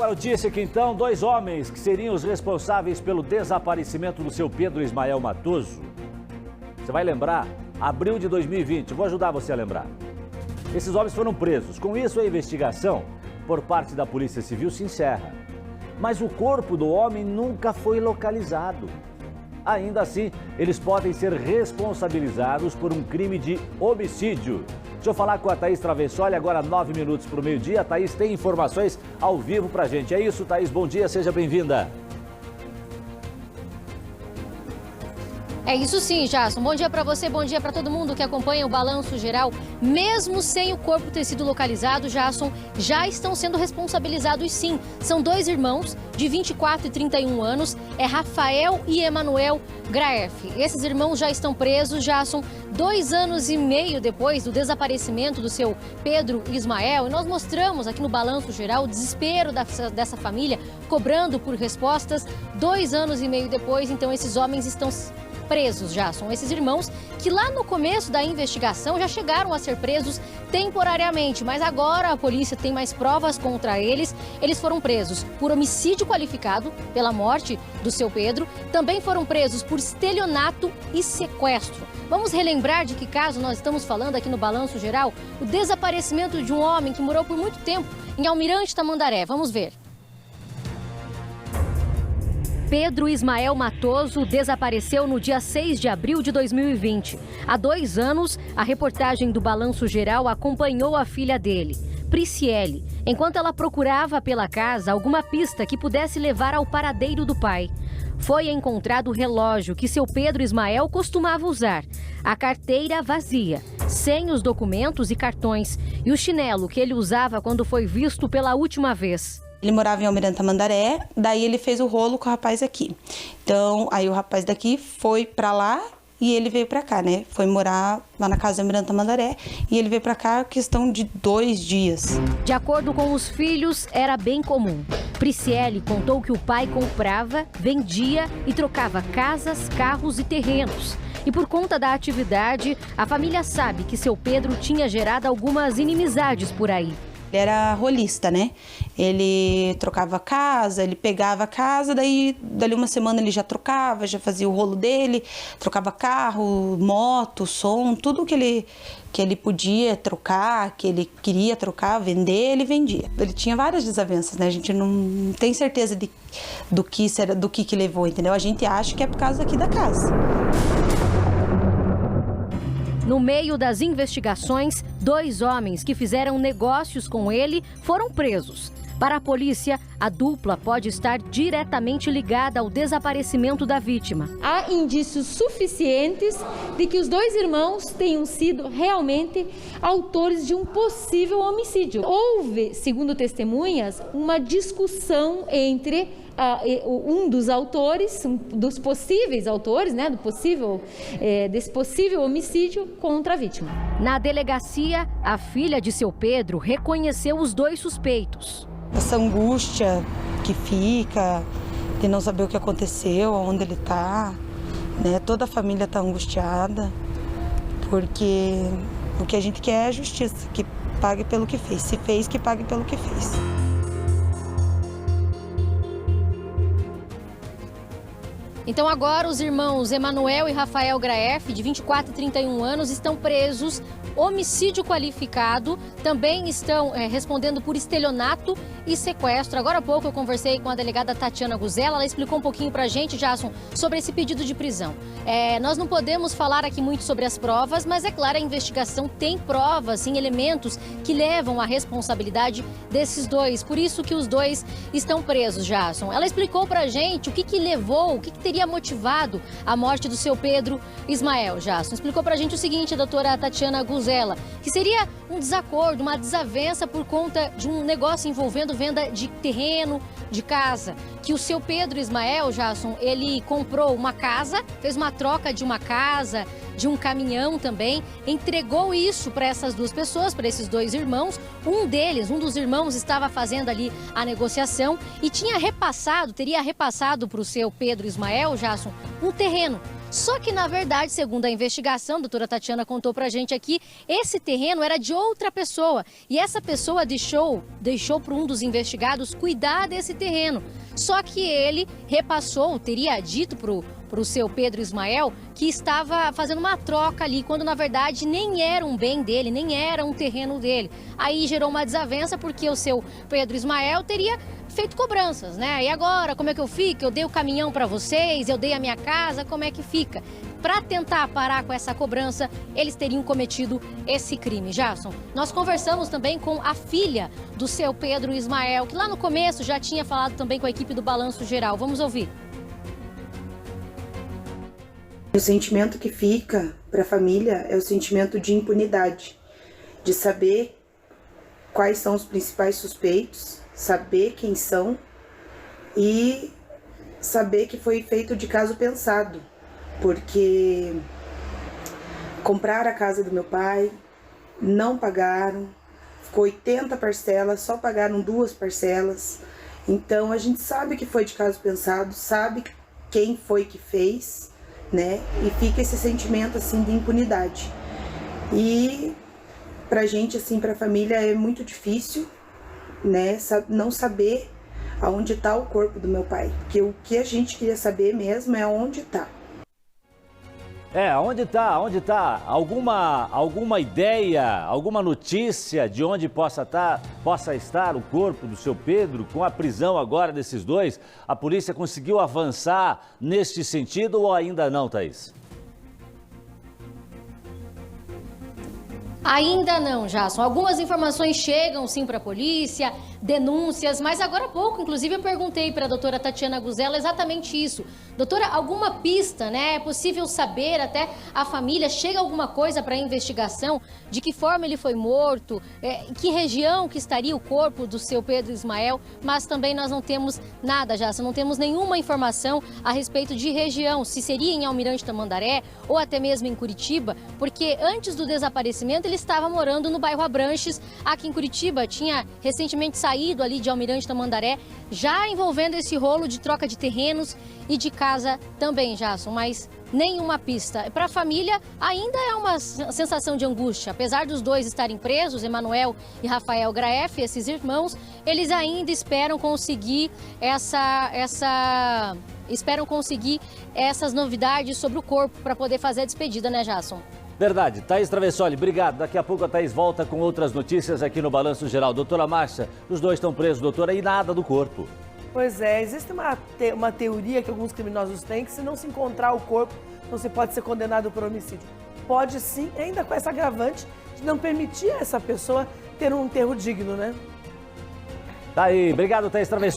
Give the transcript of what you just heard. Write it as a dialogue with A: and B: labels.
A: A notícia que então, 2 homens que seriam os responsáveis pelo desaparecimento do seu Pedro Ismael Matoso. Você vai lembrar, abril de 2020, vou ajudar você a lembrar. Esses homens foram presos. Com isso, a investigação por parte da Polícia Civil se encerra. Mas o corpo do homem nunca foi localizado. Ainda assim, eles podem ser responsabilizados por um crime de homicídio. Deixa eu falar com a Thaís Travessoli, agora 9 minutos para o meio-dia. A Thaís tem informações ao vivo para a gente. É isso, Thaís, bom dia, seja bem-vinda.
B: É isso sim, Jason. Bom dia para você, bom dia para todo mundo que acompanha o Balanço Geral. Mesmo sem o corpo ter sido localizado, Jason, já estão sendo responsabilizados sim. São 2 irmãos de 24 e 31 anos, é Rafael e Emanuel Graef. Esses irmãos já estão presos, Jason, 2 anos e meio depois do desaparecimento do seu Pedro Ismael. E nós mostramos aqui no Balanço Geral o desespero dessa família, cobrando por respostas. 2 anos e meio depois, então, esses homens estão presos já. São esses irmãos que lá no começo da investigação já chegaram a ser presos temporariamente, mas agora a polícia tem mais provas contra eles. Eles foram presos por homicídio qualificado pela morte do seu Pedro, também foram presos por estelionato e sequestro. Vamos relembrar de que caso nós estamos falando aqui no Balanço Geral? O desaparecimento de um homem que morou por muito tempo em Almirante Tamandaré. Vamos ver. Pedro Ismael Matoso desapareceu no dia 6 de abril de 2020. Há 2 anos, a reportagem do Balanço Geral acompanhou a filha dele, Prisciele, enquanto ela procurava pela casa alguma pista que pudesse levar ao paradeiro do pai. Foi encontrado o relógio que seu Pedro Ismael costumava usar, a carteira vazia, sem os documentos e cartões, e o chinelo que ele usava quando foi visto pela última vez.
C: Ele morava em Almirante Tamandaré, daí ele fez o rolo com o rapaz aqui. Então, aí o rapaz daqui foi pra lá e ele veio pra cá, né? Foi morar lá na casa de Almirante Tamandaré e ele veio pra cá questão de 2 dias.
B: De acordo com os filhos, era bem comum. Prisciele contou que o pai comprava, vendia e trocava casas, carros e terrenos. E por conta da atividade, a família sabe que seu Pedro tinha gerado algumas inimizades por aí.
C: Ele era rolista, né? Ele trocava casa, ele pegava a casa, daí dali uma semana ele já trocava, já fazia o rolo dele, trocava carro, moto, som, tudo que ele podia trocar, que ele queria trocar, vender, ele vendia. Ele tinha várias desavenças, né? A gente não tem certeza do que levou, entendeu? A gente acha que é por causa aqui da casa.
B: No meio das investigações, 2 homens que fizeram negócios com ele foram presos. Para a polícia, a dupla pode estar diretamente ligada ao desaparecimento da vítima.
D: Há indícios suficientes de que os 2 irmãos tenham sido realmente autores de um possível homicídio. Houve, segundo testemunhas, uma discussão entre um dos autores, dos possíveis autores, né, desse possível homicídio contra a vítima.
B: Na delegacia, a filha de seu Pedro reconheceu os 2 suspeitos.
C: Essa angústia que fica de não saber o que aconteceu, onde ele está, né? Toda a família está angustiada, porque o que a gente quer é a justiça, que pague pelo que fez. Se fez, que pague pelo que fez.
B: Então agora os irmãos Emanuel e Rafael Graef, de 24 e 31 anos, estão presos. Homicídio qualificado, também estão respondendo por estelionato e sequestro. Agora há pouco eu conversei com a delegada Tatiana Guzella, ela explicou um pouquinho pra gente, Jason, sobre esse pedido de prisão. Nós não podemos falar aqui muito sobre as provas, mas é claro, a investigação tem provas, sim, elementos que levam à responsabilidade desses 2. Por isso que os 2 estão presos, Jason. Ela explicou pra gente o que levou, o que teria motivado a morte do seu Pedro Ismael, Jason. Explicou pra gente o seguinte, a doutora Tatiana Guzella, que seria um desacordo, uma desavença por conta de um negócio envolvendo venda de terreno, de casa. Que o seu Pedro Ismael, Jason, ele comprou uma casa, fez uma troca de uma casa, de um caminhão também, entregou isso para essas 2 pessoas, para esses 2 irmãos. Um dos irmãos estava fazendo ali a negociação e teria repassado para o seu Pedro Ismael, Jason, um terreno Só que, na verdade, segundo a investigação, a doutora Tatiana contou pra gente aqui, esse terreno era de outra pessoa. E essa pessoa deixou para um dos investigados cuidar desse terreno. Só que ele repassou, teria dito pro seu Pedro Ismael que estava fazendo uma troca ali, quando na verdade nem era um bem dele, nem era um terreno dele. Aí gerou uma desavença porque o seu Pedro Ismael teria feito cobranças, né? E agora, como é que eu fico? Eu dei o caminhão para vocês, eu dei a minha casa, como é que fica? Para tentar parar com essa cobrança, eles teriam cometido esse crime. Jason, nós conversamos também com a filha do seu Pedro Ismael, que lá no começo já tinha falado também com a equipe do Balanço Geral. Vamos ouvir.
E: O sentimento que fica para a família é o sentimento de impunidade, de saber quais são os principais suspeitos, saber quem são e saber que foi feito de caso pensado, porque compraram a casa do meu pai, não pagaram, ficou 80 parcelas, só pagaram 2 parcelas. Então a gente sabe que foi de caso pensado, sabe quem foi que fez, né? E fica esse sentimento assim de impunidade. E pra gente, assim, pra família é muito difícil, né? Não saber aonde está o corpo do meu pai. Porque o que a gente queria saber mesmo é onde está.
A: Onde tá? Alguma ideia, alguma notícia de onde possa estar o corpo do seu Pedro? Com a prisão agora desses dois, a polícia conseguiu avançar neste sentido ou ainda não, Thaís?
B: Ainda não, Jason. Algumas informações chegam sim para a polícia, denúncias, mas agora há pouco, inclusive, eu perguntei para a doutora Tatiana Guzella exatamente isso. Doutora, alguma pista, né? É possível saber, até a família, chega alguma coisa para a investigação de que forma ele foi morto, em que região que estaria o corpo do seu Pedro Ismael, mas também nós não temos nada, Jason, não temos nenhuma informação a respeito de região, se seria em Almirante Tamandaré ou até mesmo em Curitiba, porque antes do desaparecimento ele estava morando no bairro Abranches, aqui em Curitiba, tinha recentemente saído ali de Almirante Tamandaré, já envolvendo esse rolo de troca de terrenos e de casa também, Jason, mas nenhuma pista. Para a família, ainda é uma sensação de angústia. Apesar dos dois estarem presos, Emanuel e Rafael Graef, esses irmãos, eles ainda esperam conseguir essas novidades sobre o corpo para poder fazer a despedida, né, Jason?
A: Verdade. Thaís Travessoli, obrigado. Daqui a pouco a Thaís volta com outras notícias aqui no Balanço Geral. Doutora Márcia, os dois estão presos, doutora, e nada do corpo.
F: Pois é, existe uma teoria que alguns criminosos têm que se não se encontrar o corpo, não se pode ser condenado por homicídio. Pode sim, ainda com essa agravante de não permitir a essa pessoa ter um enterro digno, né?
A: Tá aí. Obrigado, Thaís Travessoli.